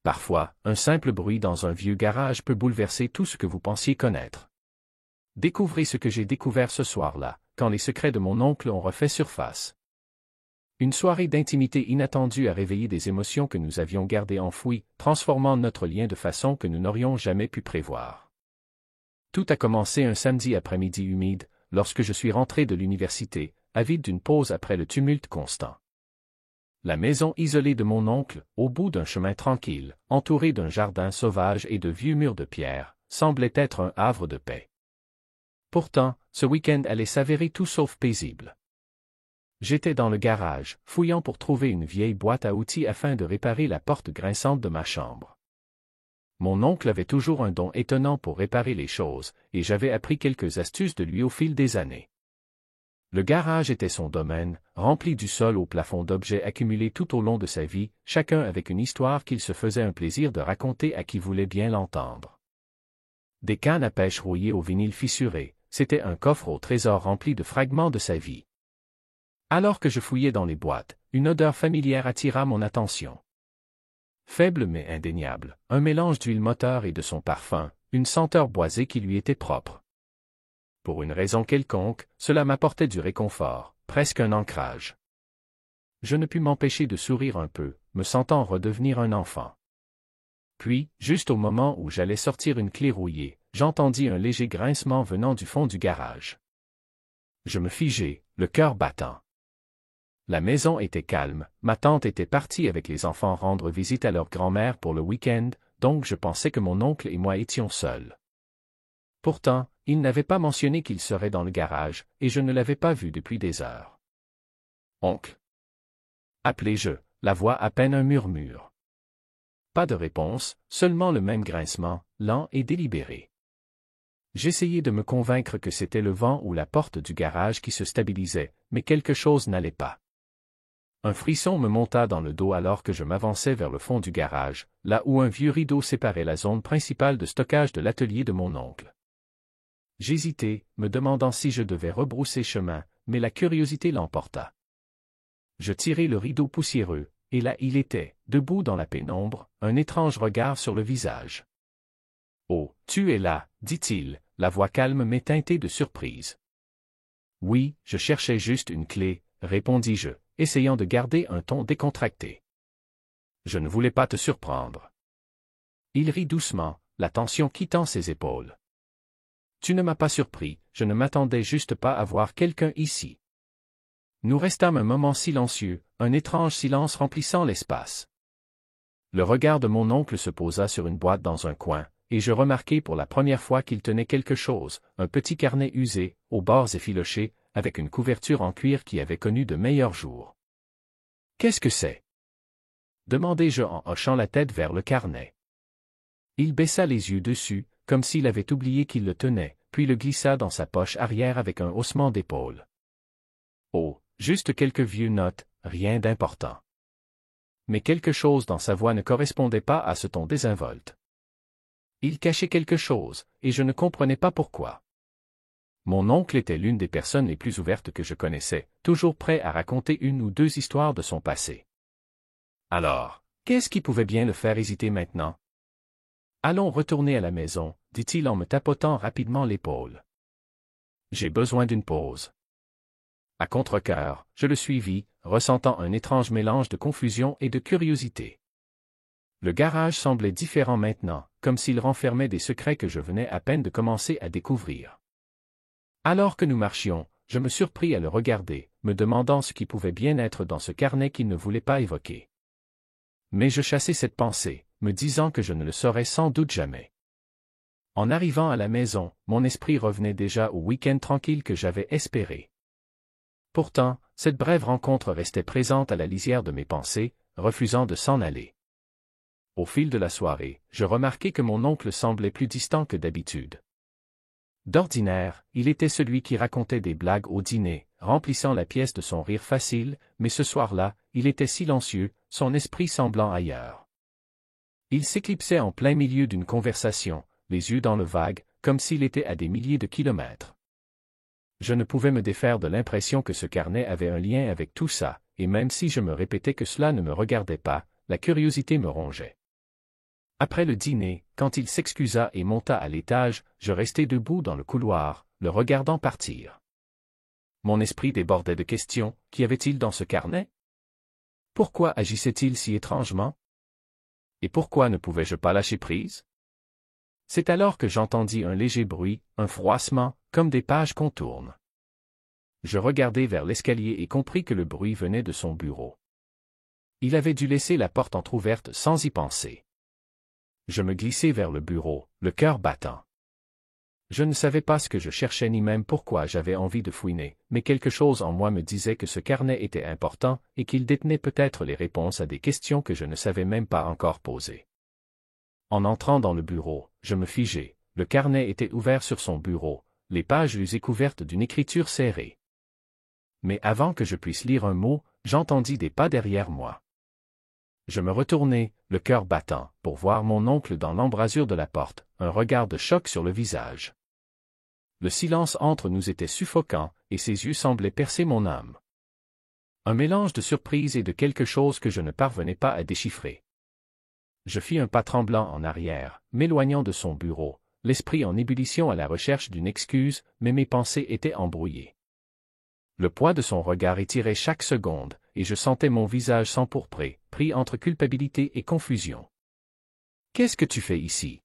Parfois, un simple bruit dans un vieux garage peut bouleverser tout ce que vous pensiez connaître. Découvrez ce que j'ai découvert ce soir-là, quand les secrets de mon oncle ont refait surface. Une soirée d'intimité inattendue a réveillé des émotions que nous avions gardées enfouies, transformant notre lien de façon que nous n'aurions jamais pu prévoir. Tout a commencé un samedi après-midi humide, lorsque je suis rentré de l'université, avide d'une pause après le tumulte constant. La maison isolée de mon oncle, au bout d'un chemin tranquille, entourée d'un jardin sauvage et de vieux murs de pierre, semblait être un havre de paix. Pourtant, ce week-end allait s'avérer tout sauf paisible. J'étais dans le garage, fouillant pour trouver une vieille boîte à outils afin de réparer la porte grinçante de ma chambre. Mon oncle avait toujours un don étonnant pour réparer les choses, et j'avais appris quelques astuces de lui au fil des années. Le garage était son domaine, rempli du sol au plafond d'objets accumulés tout au long de sa vie, chacun avec une histoire qu'il se faisait un plaisir de raconter à qui voulait bien l'entendre. Des cannes à pêche rouillées au vinyle fissuré, c'était un coffre au trésor rempli de fragments de sa vie. Alors que je fouillais dans les boîtes, une odeur familière attira mon attention. Faible mais indéniable, un mélange d'huile moteur et de son parfum, une senteur boisée qui lui était propre. Pour une raison quelconque, cela m'apportait du réconfort, presque un ancrage. Je ne pus m'empêcher de sourire un peu, me sentant redevenir un enfant. Puis, juste au moment où j'allais sortir une clé rouillée, j'entendis un léger grincement venant du fond du garage. Je me figeai, le cœur battant. La maison était calme, ma tante était partie avec les enfants rendre visite à leur grand-mère pour le week-end, donc je pensais que mon oncle et moi étions seuls. Pourtant, il n'avait pas mentionné qu'il serait dans le garage, et je ne l'avais pas vu depuis des heures. « Oncle » appelai-je, la voix à peine un murmure. Pas de réponse, seulement le même grincement, lent et délibéré. J'essayais de me convaincre que c'était le vent ou la porte du garage qui se stabilisait, mais quelque chose n'allait pas. Un frisson me monta dans le dos alors que je m'avançais vers le fond du garage, là où un vieux rideau séparait la zone principale de stockage de l'atelier de mon oncle. J'hésitai, me demandant si je devais rebrousser chemin, mais la curiosité l'emporta. Je tirai le rideau poussiéreux, et là il était, debout dans la pénombre, un étrange regard sur le visage. « Oh, tu es là, dit-il, la voix calme mais teintée de surprise. »« Oui, je cherchais juste une clé, » répondis-je, essayant de garder un ton décontracté. « Je ne voulais pas te surprendre. » Il rit doucement, la tension quittant ses épaules. « Tu ne m'as pas surpris, je ne m'attendais juste pas à voir quelqu'un ici. » Nous restâmes un moment silencieux, un étrange silence remplissant l'espace. Le regard de mon oncle se posa sur une boîte dans un coin, et je remarquai pour la première fois qu'il tenait quelque chose, un petit carnet usé, aux bords effilochés, avec une couverture en cuir qui avait connu de meilleurs jours. « Qu'est-ce que c'est » demandai-je en hochant la tête vers le carnet. Il baissa les yeux dessus, comme s'il avait oublié qu'il le tenait, puis le glissa dans sa poche arrière avec un haussement d'épaule. Oh, juste quelques vieux notes, rien d'important. Mais quelque chose dans sa voix ne correspondait pas à ce ton désinvolte. Il cachait quelque chose, et je ne comprenais pas pourquoi. Mon oncle était l'une des personnes les plus ouvertes que je connaissais, toujours prêt à raconter une ou deux histoires de son passé. Alors, qu'est-ce qui pouvait bien le faire hésiter maintenant? Allons retourner à la maison, dit-il en me tapotant rapidement l'épaule. J'ai besoin d'une pause. À contre-cœur, je le suivis, ressentant un étrange mélange de confusion et de curiosité. Le garage semblait différent maintenant, comme s'il renfermait des secrets que je venais à peine de commencer à découvrir. Alors que nous marchions, je me surpris à le regarder, me demandant ce qui pouvait bien être dans ce carnet qu'il ne voulait pas évoquer. Mais je chassai cette pensée, me disant que je ne le saurais sans doute jamais. En arrivant à la maison, mon esprit revenait déjà au week-end tranquille que j'avais espéré. Pourtant, cette brève rencontre restait présente à la lisière de mes pensées, refusant de s'en aller. Au fil de la soirée, je remarquai que mon oncle semblait plus distant que d'habitude. D'ordinaire, il était celui qui racontait des blagues au dîner, remplissant la pièce de son rire facile, mais ce soir-là, il était silencieux, son esprit semblant ailleurs. Il s'éclipsait en plein milieu d'une conversation, les yeux dans le vague, comme s'il était à des milliers de kilomètres. Je ne pouvais me défaire de l'impression que ce carnet avait un lien avec tout ça, et même si je me répétais que cela ne me regardait pas, la curiosité me rongeait. Après le dîner, quand il s'excusa et monta à l'étage, je restai debout dans le couloir, le regardant partir. Mon esprit débordait de questions. Qu'y avait-il dans ce carnet? Pourquoi agissait-il si étrangement? Et pourquoi ne pouvais-je pas lâcher prise? C'est alors que j'entendis un léger bruit, un froissement, comme des pages qu'on tourne. Je regardai vers l'escalier et compris que le bruit venait de son bureau. Il avait dû laisser la porte entr'ouverte sans y penser. Je me glissai vers le bureau, le cœur battant. Je ne savais pas ce que je cherchais ni même pourquoi j'avais envie de fouiner, mais quelque chose en moi me disait que ce carnet était important et qu'il détenait peut-être les réponses à des questions que je ne savais même pas encore poser. En entrant dans le bureau, je me figeai. Le carnet était ouvert sur son bureau, les pages usées couvertes d'une écriture serrée. Mais avant que je puisse lire un mot, j'entendis des pas derrière moi. Je me retournai, le cœur battant, pour voir mon oncle dans l'embrasure de la porte, un regard de choc sur le visage. Le silence entre nous était suffocant, et ses yeux semblaient percer mon âme. Un mélange de surprise et de quelque chose que je ne parvenais pas à déchiffrer. Je fis un pas tremblant en arrière, m'éloignant de son bureau, l'esprit en ébullition à la recherche d'une excuse, mais mes pensées étaient embrouillées. Le poids de son regard étirait chaque seconde, et je sentais mon visage s'empourprer, pris entre culpabilité et confusion. « Qu'est-ce que tu fais ici? »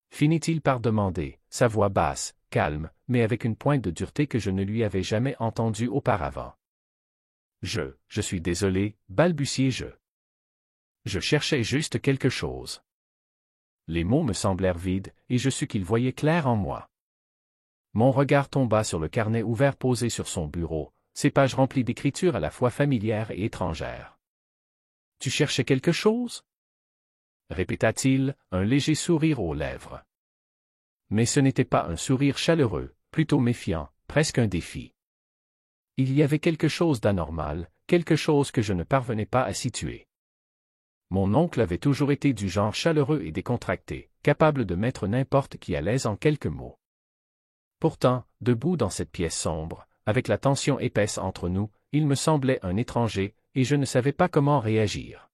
finit-il par demander, sa voix basse, calme, mais avec une pointe de dureté que je ne lui avais jamais entendue auparavant. Je suis désolé, balbutiai-je. Je cherchais juste quelque chose. Les mots me semblèrent vides, et je sus qu'il voyait clair en moi. Mon regard tomba sur le carnet ouvert posé sur son bureau, ses pages remplies d'écritures à la fois familières et étrangères. « Tu cherchais quelque chose? » répéta-t-il, un léger sourire aux lèvres. Mais ce n'était pas un sourire chaleureux, plutôt méfiant, presque un défi. Il y avait quelque chose d'anormal, quelque chose que je ne parvenais pas à situer. Mon oncle avait toujours été du genre chaleureux et décontracté, capable de mettre n'importe qui à l'aise en quelques mots. Pourtant, debout dans cette pièce sombre, avec la tension épaisse entre nous, il me semblait un étranger, et je ne savais pas comment réagir.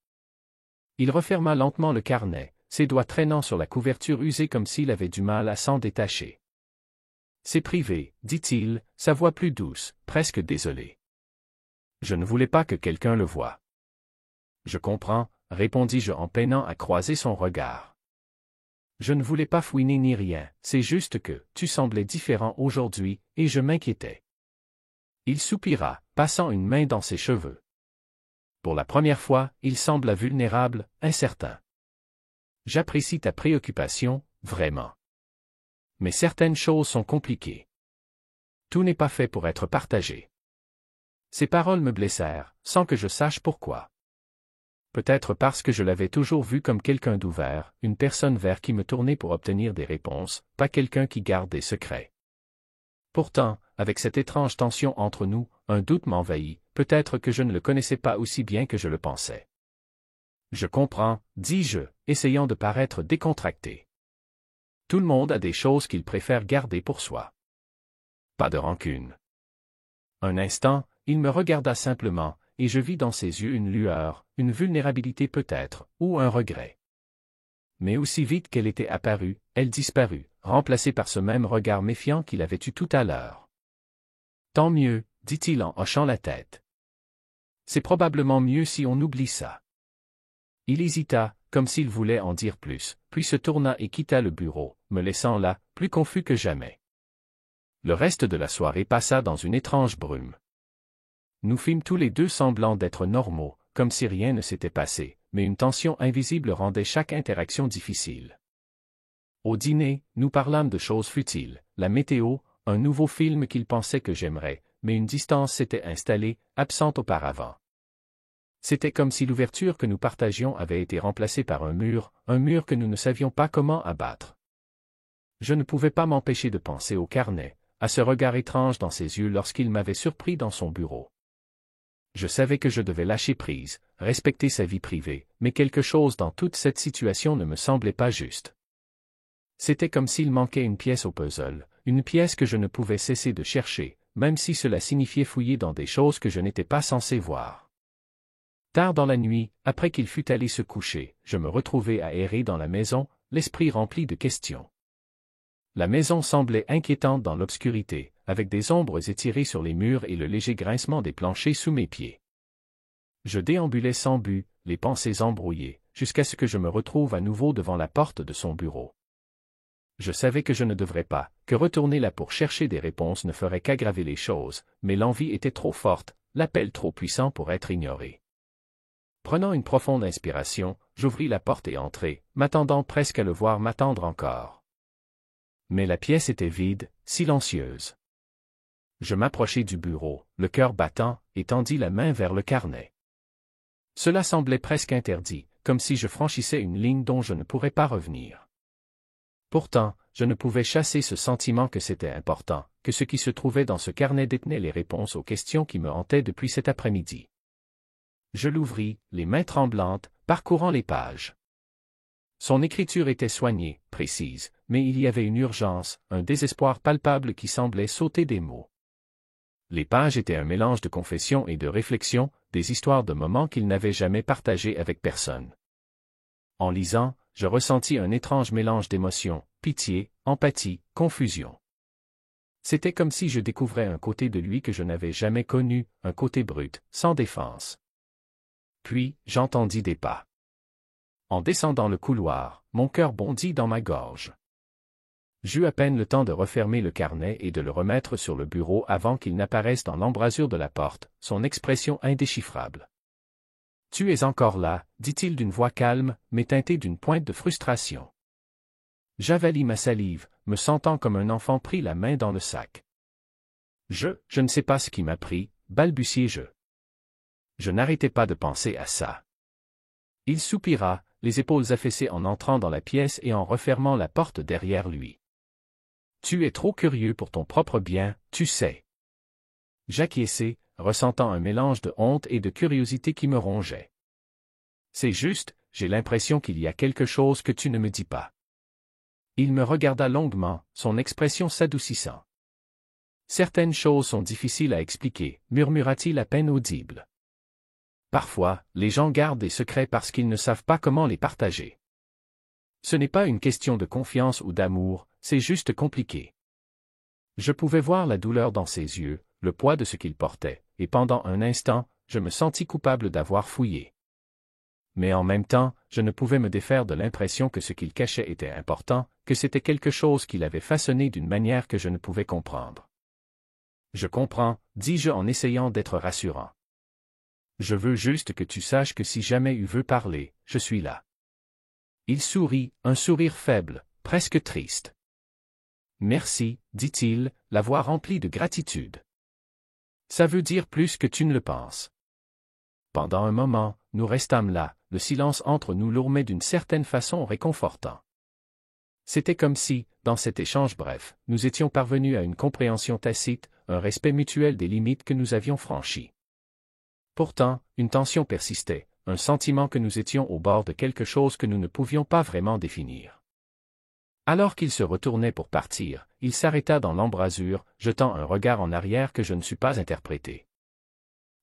Il referma lentement le carnet, ses doigts traînant sur la couverture usée comme s'il avait du mal à s'en détacher. « C'est privé, dit-il, sa voix plus douce, presque désolée. Je ne voulais pas que quelqu'un le voie. »« Je comprends, » répondis-je en peinant à croiser son regard. Je ne voulais pas fouiner ni rien, c'est juste que tu semblais différent aujourd'hui, et je m'inquiétais. Il soupira, passant une main dans ses cheveux. Pour la première fois, il sembla vulnérable, incertain. J'apprécie ta préoccupation, vraiment. Mais certaines choses sont compliquées. Tout n'est pas fait pour être partagé. Ces paroles me blessèrent, sans que je sache pourquoi. Peut-être parce que je l'avais toujours vu comme quelqu'un d'ouvert, une personne vers qui me tourner pour obtenir des réponses, pas quelqu'un qui garde des secrets. Pourtant, avec cette étrange tension entre nous, un doute m'envahit, peut-être que je ne le connaissais pas aussi bien que je le pensais. Je comprends, dis-je, essayant de paraître décontracté. Tout le monde a des choses qu'il préfère garder pour soi. Pas de rancune. Un instant, il me regarda simplement, et je vis dans ses yeux une lueur, une vulnérabilité peut-être, ou un regret. Mais aussi vite qu'elle était apparue, elle disparut, remplacée par ce même regard méfiant qu'il avait eu tout à l'heure. « Tant mieux, » dit-il en hochant la tête. « C'est probablement mieux si on oublie ça. » Il hésita, comme s'il voulait en dire plus, puis se tourna et quitta le bureau, me laissant là, plus confus que jamais. Le reste de la soirée passa dans une étrange brume. Nous fîmes tous les deux semblant d'être normaux, comme si rien ne s'était passé, mais une tension invisible rendait chaque interaction difficile. Au dîner, nous parlâmes de choses futiles, la météo, un nouveau film qu'il pensait que j'aimerais, mais une distance s'était installée, absente auparavant. C'était comme si l'ouverture que nous partagions avait été remplacée par un mur que nous ne savions pas comment abattre. Je ne pouvais pas m'empêcher de penser au carnet, à ce regard étrange dans ses yeux lorsqu'il m'avait surpris dans son bureau. Je savais que je devais lâcher prise, respecter sa vie privée, mais quelque chose dans toute cette situation ne me semblait pas juste. C'était comme s'il manquait une pièce au puzzle, une pièce que je ne pouvais cesser de chercher, même si cela signifiait fouiller dans des choses que je n'étais pas censé voir. Tard dans la nuit, après qu'il fut allé se coucher, je me retrouvai à errer dans la maison, l'esprit rempli de questions. La maison semblait inquiétante dans l'obscurité, avec des ombres étirées sur les murs et le léger grincement des planchers sous mes pieds. Je déambulais sans but, les pensées embrouillées, jusqu'à ce que je me retrouve à nouveau devant la porte de son bureau. Je savais que je ne devrais pas, que retourner là pour chercher des réponses ne ferait qu'aggraver les choses, mais l'envie était trop forte, l'appel trop puissant pour être ignoré. Prenant une profonde inspiration, j'ouvris la porte et entrai, m'attendant presque à le voir m'attendre encore. Mais la pièce était vide, silencieuse. Je m'approchai du bureau, le cœur battant, et tendis la main vers le carnet. Cela semblait presque interdit, comme si je franchissais une ligne dont je ne pourrais pas revenir. Pourtant, je ne pouvais chasser ce sentiment que c'était important, que ce qui se trouvait dans ce carnet détenait les réponses aux questions qui me hantaient depuis cet après-midi. Je l'ouvris, les mains tremblantes, parcourant les pages. Son écriture était soignée, précise, mais il y avait une urgence, un désespoir palpable qui semblait sauter des mots. Les pages étaient un mélange de confessions et de réflexions, des histoires de moments qu'il n'avait jamais partagés avec personne. En lisant, je ressentis un étrange mélange d'émotions, pitié, empathie, confusion. C'était comme si je découvrais un côté de lui que je n'avais jamais connu, un côté brut, sans défense. Puis, j'entendis des pas. En descendant le couloir, mon cœur bondit dans ma gorge. J'eus à peine le temps de refermer le carnet et de le remettre sur le bureau avant qu'il n'apparaisse dans l'embrasure de la porte, son expression indéchiffrable. « Tu es encore là » dit-il d'une voix calme, mais teintée d'une pointe de frustration. J'avalis ma salive, me sentant comme un enfant pris la main dans le sac. Je ne sais pas ce qui m'a pris, balbutiai-je. Je n'arrêtais pas de penser à ça. Il soupira, les épaules affaissées en entrant dans la pièce et en refermant la porte derrière lui. « Tu es trop curieux pour ton propre bien, tu sais. » J'acquiesçai, ressentant un mélange de honte et de curiosité qui me rongeait. « C'est juste, j'ai l'impression qu'il y a quelque chose que tu ne me dis pas. » Il me regarda longuement, son expression s'adoucissant. « Certaines choses sont difficiles à expliquer, murmura-t-il à peine audible. Parfois, les gens gardent des secrets parce qu'ils ne savent pas comment les partager. Ce n'est pas une question de confiance ou d'amour, c'est juste compliqué. » Je pouvais voir la douleur dans ses yeux, le poids de ce qu'il portait, et pendant un instant, je me sentis coupable d'avoir fouillé. Mais en même temps, je ne pouvais me défaire de l'impression que ce qu'il cachait était important, que c'était quelque chose qu'il avait façonné d'une manière que je ne pouvais comprendre. « Je comprends, dis-je en essayant d'être rassurant. Je veux juste que tu saches que si jamais tu veux parler, je suis là. » Il sourit, un sourire faible, presque triste. « Merci, dit-il, la voix remplie de gratitude. Ça veut dire plus que tu ne le penses. » Pendant un moment, nous restâmes là, le silence entre nous lourmait d'une certaine façon réconfortant. C'était comme si, dans cet échange bref, nous étions parvenus à une compréhension tacite, un respect mutuel des limites que nous avions franchies. Pourtant, une tension persistait, un sentiment que nous étions au bord de quelque chose que nous ne pouvions pas vraiment définir. Alors qu'il se retournait pour partir, il s'arrêta dans l'embrasure, jetant un regard en arrière que je ne sus pas interpréter.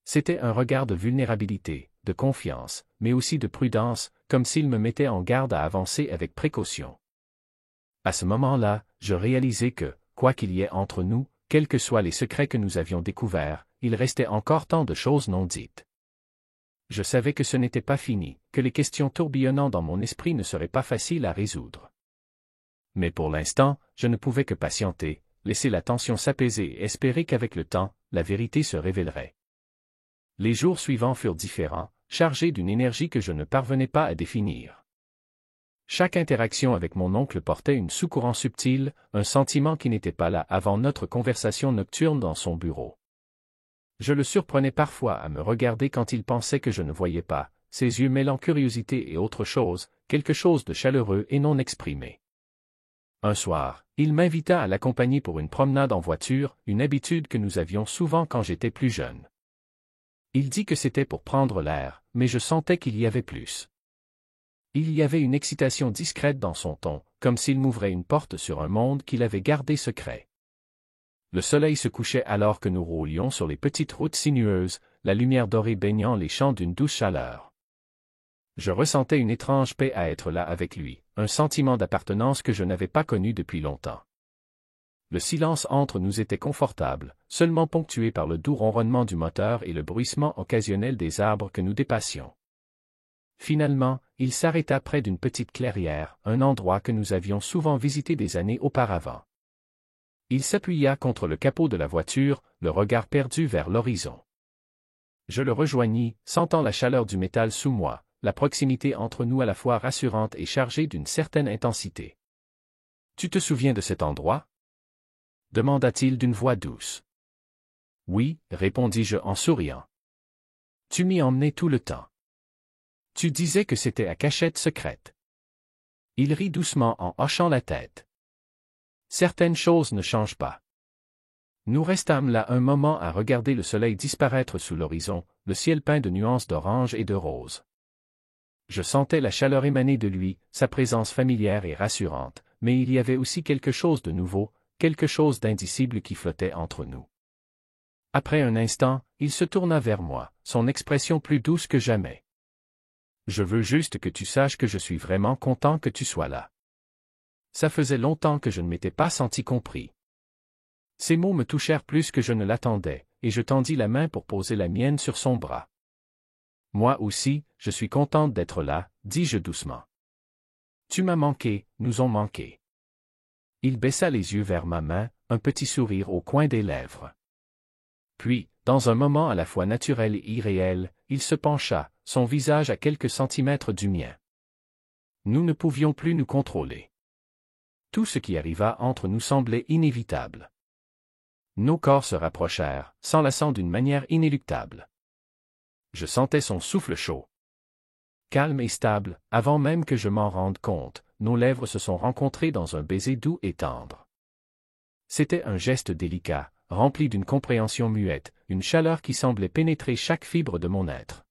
C'était un regard de vulnérabilité, de confiance, mais aussi de prudence, comme s'il me mettait en garde à avancer avec précaution. À ce moment-là, je réalisai que, quoi qu'il y ait entre nous, quels que soient les secrets que nous avions découverts, il restait encore tant de choses non dites. Je savais que ce n'était pas fini, que les questions tourbillonnant dans mon esprit ne seraient pas faciles à résoudre. Mais pour l'instant, je ne pouvais que patienter, laisser la tension s'apaiser et espérer qu'avec le temps, la vérité se révélerait. Les jours suivants furent différents, chargés d'une énergie que je ne parvenais pas à définir. Chaque interaction avec mon oncle portait une sous-courant subtile, un sentiment qui n'était pas là avant notre conversation nocturne dans son bureau. Je le surprenais parfois à me regarder quand il pensait que je ne voyais pas, ses yeux mêlant curiosité et autre chose, quelque chose de chaleureux et non exprimé. Un soir, il m'invita à l'accompagner pour une promenade en voiture, une habitude que nous avions souvent quand j'étais plus jeune. Il dit que c'était pour prendre l'air, mais je sentais qu'il y avait plus. Il y avait une excitation discrète dans son ton, comme s'il m'ouvrait une porte sur un monde qu'il avait gardé secret. Le soleil se couchait alors que nous roulions sur les petites routes sinueuses, la lumière dorée baignant les champs d'une douce chaleur. Je ressentais une étrange paix à être là avec lui, un sentiment d'appartenance que je n'avais pas connu depuis longtemps. Le silence entre nous était confortable, seulement ponctué par le doux ronronnement du moteur et le bruissement occasionnel des arbres que nous dépassions. Finalement, il s'arrêta près d'une petite clairière, un endroit que nous avions souvent visité des années auparavant. Il s'appuya contre le capot de la voiture, le regard perdu vers l'horizon. Je le rejoignis, sentant la chaleur du métal sous moi, la proximité entre nous à la fois rassurante et chargée d'une certaine intensité. « Tu te souviens de cet endroit » demanda-t-il d'une voix douce. « Oui, répondis-je en souriant. Tu m'y emmenais tout le temps. Tu disais que c'était à cachette secrète. » Il rit doucement en hochant la tête. « Certaines choses ne changent pas. » Nous restâmes là un moment à regarder le soleil disparaître sous l'horizon, le ciel peint de nuances d'orange et de rose. Je sentais la chaleur émaner de lui, sa présence familière et rassurante, mais il y avait aussi quelque chose de nouveau, quelque chose d'indicible qui flottait entre nous. Après un instant, il se tourna vers moi, son expression plus douce que jamais. « Je veux juste que tu saches que je suis vraiment content que tu sois là. Ça faisait longtemps que je ne m'étais pas senti compris. » Ces mots me touchèrent plus que je ne l'attendais, et je tendis la main pour poser la mienne sur son bras. « Moi aussi, je suis contente d'être là, » dis-je doucement. « Tu m'as manqué, nous ont manqué. » Il baissa les yeux vers ma main, un petit sourire au coin des lèvres. Puis, dans un moment à la fois naturel et irréel, il se pencha, son visage à quelques centimètres du mien. Nous ne pouvions plus nous contrôler. Tout ce qui arriva entre nous semblait inévitable. Nos corps se rapprochèrent, s'enlaçant d'une manière inéluctable. Je sentais son souffle chaud. Calme et stable, avant même que je m'en rende compte, nos lèvres se sont rencontrées dans un baiser doux et tendre. C'était un geste délicat, rempli d'une compréhension muette, une chaleur qui semblait pénétrer chaque fibre de mon être.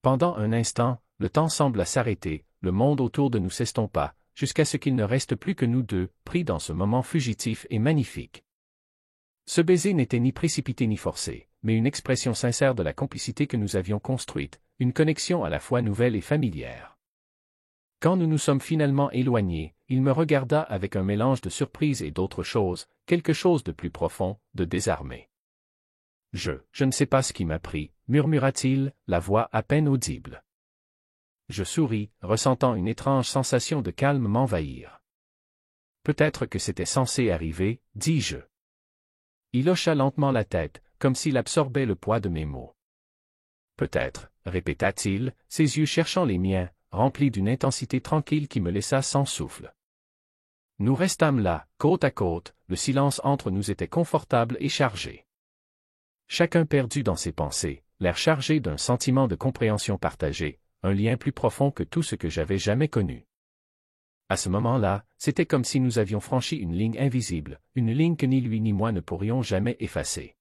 Pendant un instant, le temps sembla s'arrêter, le monde autour de nous s'estompa, jusqu'à ce qu'il ne reste plus que nous deux, pris dans ce moment fugitif et magnifique. Ce baiser n'était ni précipité ni forcé, mais une expression sincère de la complicité que nous avions construite, une connexion à la fois nouvelle et familière. Quand nous nous sommes finalement éloignés, il me regarda avec un mélange de surprise et d'autre chose, quelque chose de plus profond, de désarmé. « Je ne sais pas ce qui m'a pris, » murmura-t-il, la voix à peine audible. Je souris, ressentant une étrange sensation de calme m'envahir. « Peut-être que c'était censé arriver, » dis-je. Il hocha lentement la tête, comme s'il absorbait le poids de mes mots. « Peut-être, » répéta-t-il, ses yeux cherchant les miens, remplis d'une intensité tranquille qui me laissa sans souffle. Nous restâmes là, côte à côte, le silence entre nous était confortable et chargé. Chacun perdu dans ses pensées, l'air chargé d'un sentiment de compréhension partagée, un lien plus profond que tout ce que j'avais jamais connu. À ce moment-là, c'était comme si nous avions franchi une ligne invisible, une ligne que ni lui ni moi ne pourrions jamais effacer.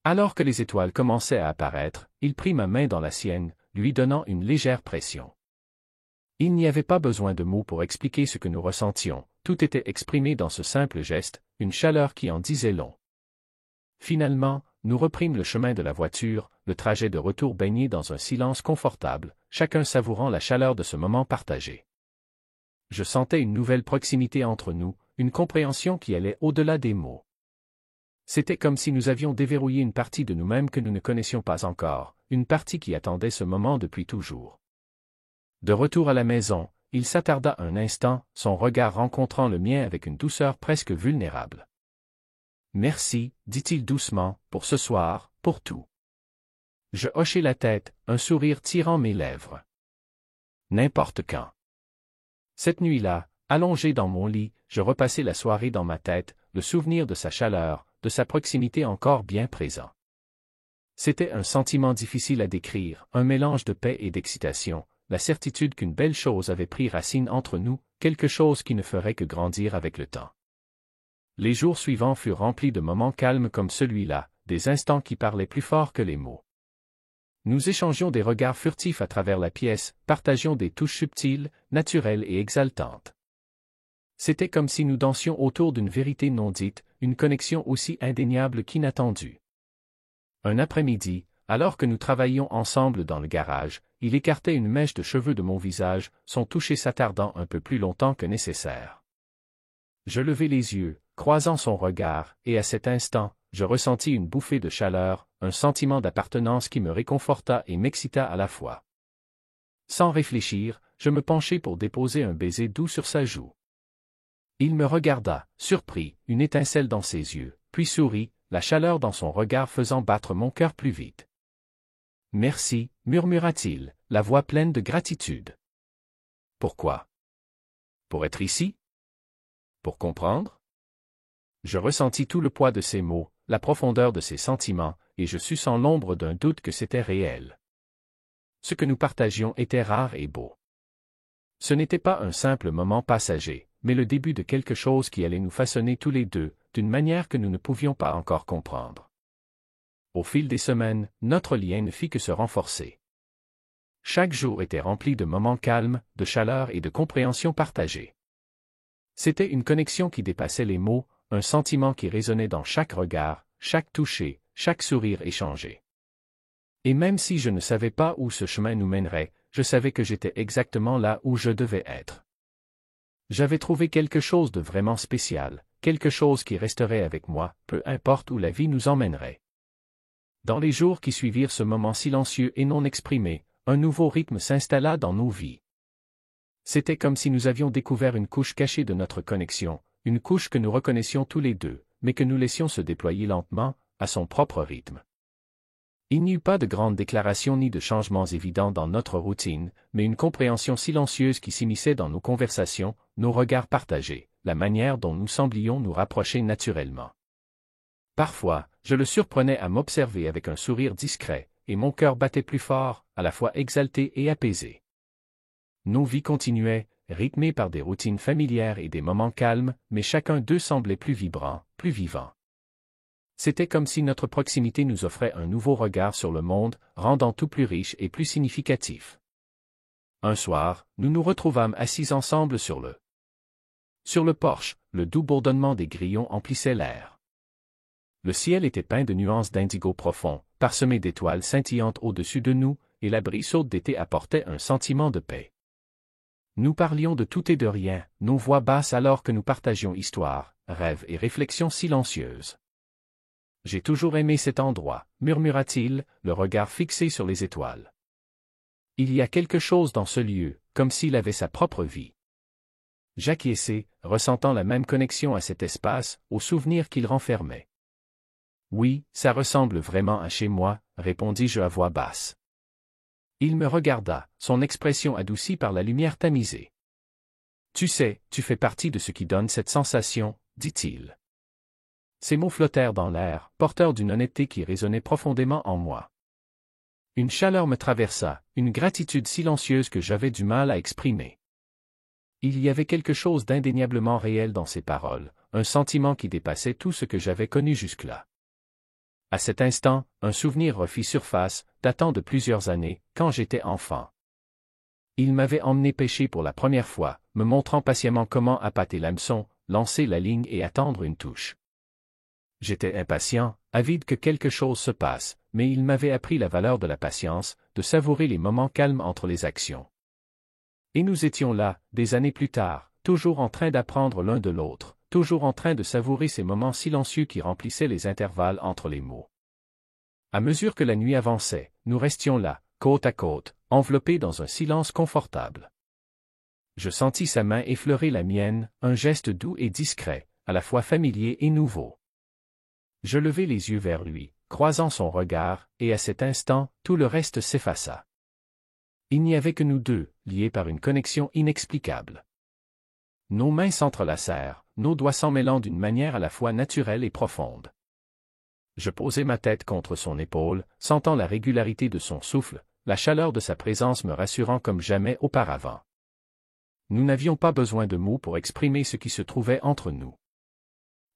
Alors que les étoiles commençaient à apparaître, il prit ma main dans la sienne, lui donnant une légère pression. Il n'y avait pas besoin de mots pour expliquer ce que nous ressentions, tout était exprimé dans ce simple geste, une chaleur qui en disait long. Finalement, nous reprîmes le chemin de la voiture, le trajet de retour baigné dans un silence confortable, chacun savourant la chaleur de ce moment partagé. Je sentais une nouvelle proximité entre nous, une compréhension qui allait au-delà des mots. C'était comme si nous avions déverrouillé une partie de nous-mêmes que nous ne connaissions pas encore, une partie qui attendait ce moment depuis toujours. De retour à la maison, il s'attarda un instant, son regard rencontrant le mien avec une douceur presque vulnérable. « Merci, » dit-il doucement, « pour ce soir, pour tout. » Je hochai la tête, un sourire tirant mes lèvres. « N'importe quand. » Cette nuit-là, allongé dans mon lit, je repassai la soirée dans ma tête, le souvenir de sa chaleur, de sa proximité encore bien présent. C'était un sentiment difficile à décrire, un mélange de paix et d'excitation, la certitude qu'une belle chose avait pris racine entre nous, quelque chose qui ne ferait que grandir avec le temps. Les jours suivants furent remplis de moments calmes comme celui-là, des instants qui parlaient plus fort que les mots. Nous échangions des regards furtifs à travers la pièce, partagions des touches subtiles, naturelles et exaltantes. C'était comme si nous dansions autour d'une vérité non dite, une connexion aussi indéniable qu'inattendue. Un après-midi, alors que nous travaillions ensemble dans le garage, il écartait une mèche de cheveux de mon visage, son toucher s'attardant un peu plus longtemps que nécessaire. Je levai les yeux, croisant son regard, et à cet instant, je ressentis une bouffée de chaleur, un sentiment d'appartenance qui me réconforta et m'excita à la fois. Sans réfléchir, je me penchai pour déposer un baiser doux sur sa joue. Il me regarda, surpris, une étincelle dans ses yeux, puis sourit, la chaleur dans son regard faisant battre mon cœur plus vite. « Merci, murmura-t-il, la voix pleine de gratitude. »« Pourquoi ? Pour être ici ? Pour comprendre ?» Je ressentis tout le poids de ses mots, la profondeur de ses sentiments, et je sus sans l'ombre d'un doute que c'était réel. Ce que nous partagions était rare et beau. Ce n'était pas un simple moment passager, mais le début de quelque chose qui allait nous façonner tous les deux, d'une manière que nous ne pouvions pas encore comprendre. Au fil des semaines, notre lien ne fit que se renforcer. Chaque jour était rempli de moments calmes, de chaleur et de compréhension partagée. C'était une connexion qui dépassait les mots, un sentiment qui résonnait dans chaque regard, chaque toucher, chaque sourire échangé. Et même si je ne savais pas où ce chemin nous mènerait, je savais que j'étais exactement là où je devais être. J'avais trouvé quelque chose de vraiment spécial, quelque chose qui resterait avec moi, peu importe où la vie nous emmènerait. Dans les jours qui suivirent ce moment silencieux et non exprimé, un nouveau rythme s'installa dans nos vies. C'était comme si nous avions découvert une couche cachée de notre connexion, une couche que nous reconnaissions tous les deux, mais que nous laissions se déployer lentement, à son propre rythme. Il n'y eut pas de grandes déclarations ni de changements évidents dans notre routine, mais une compréhension silencieuse qui s'immisçait dans nos conversations, nos regards partagés, la manière dont nous semblions nous rapprocher naturellement. Parfois, je le surprenais à m'observer avec un sourire discret, et mon cœur battait plus fort, à la fois exalté et apaisé. Nos vies continuaient, rythmées par des routines familières et des moments calmes, mais chacun d'eux semblait plus vibrant, plus vivant. C'était comme si notre proximité nous offrait un nouveau regard sur le monde, rendant tout plus riche et plus significatif. Un soir, nous nous retrouvâmes assis ensemble sur le porche, le doux bourdonnement des grillons emplissait l'air. Le ciel était peint de nuances d'indigo profond, parsemé d'étoiles scintillantes au-dessus de nous, et la brise chaude d'été apportait un sentiment de paix. Nous parlions de tout et de rien, nos voix basses alors que nous partagions histoire, rêves et réflexions silencieuses. « J'ai toujours aimé cet endroit, » murmura-t-il, le regard fixé sur les étoiles. Il y a quelque chose dans ce lieu, comme s'il avait sa propre vie. J'acquiesçai, ressentant la même connexion à cet espace, aux souvenirs qu'il renfermait. « Oui, ça ressemble vraiment à chez moi, » répondis-je à voix basse. Il me regarda, son expression adoucie par la lumière tamisée. « Tu sais, tu fais partie de ce qui donne cette sensation, » dit-il. Ces mots flottèrent dans l'air, porteurs d'une honnêteté qui résonnait profondément en moi. Une chaleur me traversa, une gratitude silencieuse que j'avais du mal à exprimer. Il y avait quelque chose d'indéniablement réel dans ces paroles, un sentiment qui dépassait tout ce que j'avais connu jusque-là. À cet instant, un souvenir refit surface, datant de plusieurs années, quand j'étais enfant. Il m'avait emmené pêcher pour la première fois, me montrant patiemment comment appâter l'hameçon, lancer la ligne et attendre une touche. J'étais impatient, avide que quelque chose se passe, mais il m'avait appris la valeur de la patience, de savourer les moments calmes entre les actions. Et nous étions là, des années plus tard, toujours en train d'apprendre l'un de l'autre, toujours en train de savourer ces moments silencieux qui remplissaient les intervalles entre les mots. À mesure que la nuit avançait, nous restions là, côte à côte, enveloppés dans un silence confortable. Je sentis sa main effleurer la mienne, un geste doux et discret, à la fois familier et nouveau. Je levai les yeux vers lui, croisant son regard, et à cet instant, tout le reste s'effaça. Il n'y avait que nous deux, liés par une connexion inexplicable. Nos mains s'entrelacèrent, nos doigts s'emmêlant d'une manière à la fois naturelle et profonde. Je posai ma tête contre son épaule, sentant la régularité de son souffle, la chaleur de sa présence me rassurant comme jamais auparavant. Nous n'avions pas besoin de mots pour exprimer ce qui se trouvait entre nous.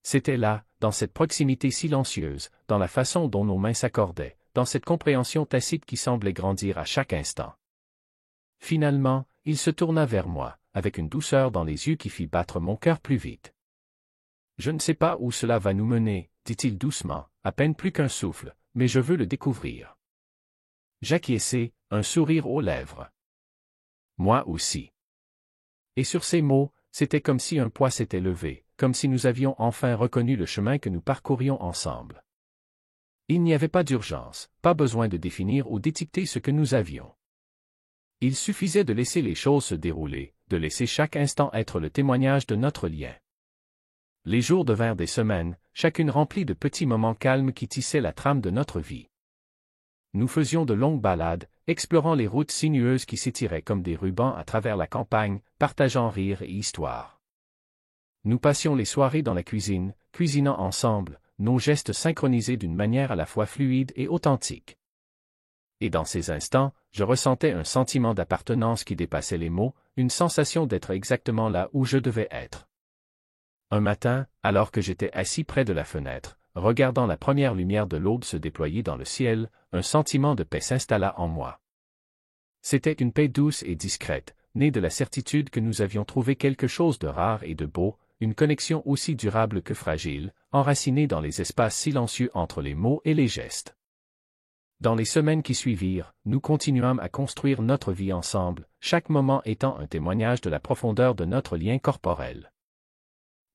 C'était là, dans cette proximité silencieuse, dans la façon dont nos mains s'accordaient, dans cette compréhension tacite qui semblait grandir à chaque instant. Finalement, il se tourna vers moi, avec une douceur dans les yeux qui fit battre mon cœur plus vite. « Je ne sais pas où cela va nous mener, » dit-il doucement, à peine plus qu'un souffle, « mais je veux le découvrir. » J'acquiesçai, un sourire aux lèvres. Moi aussi. Et sur ces mots, c'était comme si un poids s'était levé, comme si nous avions enfin reconnu le chemin que nous parcourions ensemble. Il n'y avait pas d'urgence, pas besoin de définir ou d'étiqueter ce que nous avions. Il suffisait de laisser les choses se dérouler, de laisser chaque instant être le témoignage de notre lien. Les jours devinrent des semaines, chacune remplie de petits moments calmes qui tissaient la trame de notre vie. Nous faisions de longues balades, explorant les routes sinueuses qui s'étiraient comme des rubans à travers la campagne, partageant rires et histoires. Nous passions les soirées dans la cuisine, cuisinant ensemble, nos gestes synchronisés d'une manière à la fois fluide et authentique. Et dans ces instants, je ressentais un sentiment d'appartenance qui dépassait les mots, une sensation d'être exactement là où je devais être. Un matin, alors que j'étais assis près de la fenêtre, regardant la première lumière de l'aube se déployer dans le ciel, un sentiment de paix s'installa en moi. C'était une paix douce et discrète, née de la certitude que nous avions trouvé quelque chose de rare et de beau, une connexion aussi durable que fragile, enracinée dans les espaces silencieux entre les mots et les gestes. Dans les semaines qui suivirent, nous continuâmes à construire notre vie ensemble, chaque moment étant un témoignage de la profondeur de notre lien corporel.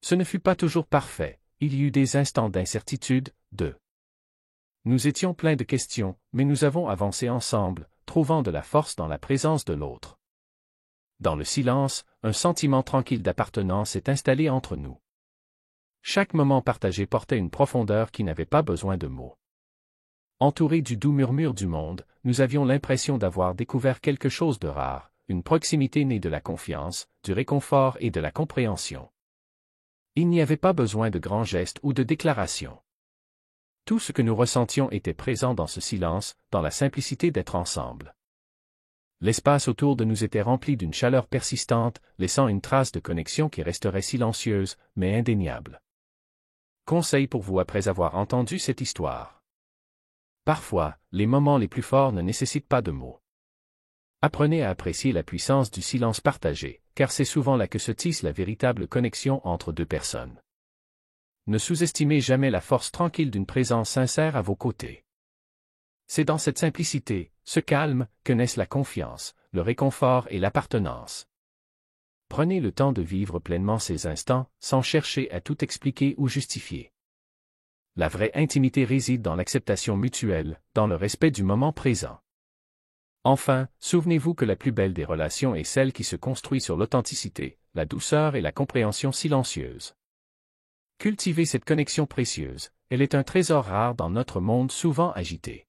Ce ne fut pas toujours parfait, il y eut des instants d'incertitude, Nous étions pleins de questions, mais nous avons avancé ensemble, trouvant de la force dans la présence de l'autre. Dans le silence, un sentiment tranquille d'appartenance s'est installé entre nous. Chaque moment partagé portait une profondeur qui n'avait pas besoin de mots. Entourés du doux murmure du monde, nous avions l'impression d'avoir découvert quelque chose de rare, une proximité née de la confiance, du réconfort et de la compréhension. Il n'y avait pas besoin de grands gestes ou de déclarations. Tout ce que nous ressentions était présent dans ce silence, dans la simplicité d'être ensemble. L'espace autour de nous était rempli d'une chaleur persistante, laissant une trace de connexion qui resterait silencieuse, mais indéniable. Conseil pour vous après avoir entendu cette histoire. Parfois, les moments les plus forts ne nécessitent pas de mots. Apprenez à apprécier la puissance du silence partagé, car c'est souvent là que se tisse la véritable connexion entre deux personnes. Ne sous-estimez jamais la force tranquille d'une présence sincère à vos côtés. C'est dans cette simplicité, ce calme, que naissent la confiance, le réconfort et l'appartenance. Prenez le temps de vivre pleinement ces instants, sans chercher à tout expliquer ou justifier. La vraie intimité réside dans l'acceptation mutuelle, dans le respect du moment présent. Enfin, souvenez-vous que la plus belle des relations est celle qui se construit sur l'authenticité, la douceur et la compréhension silencieuse. Cultivez cette connexion précieuse, elle est un trésor rare dans notre monde souvent agité.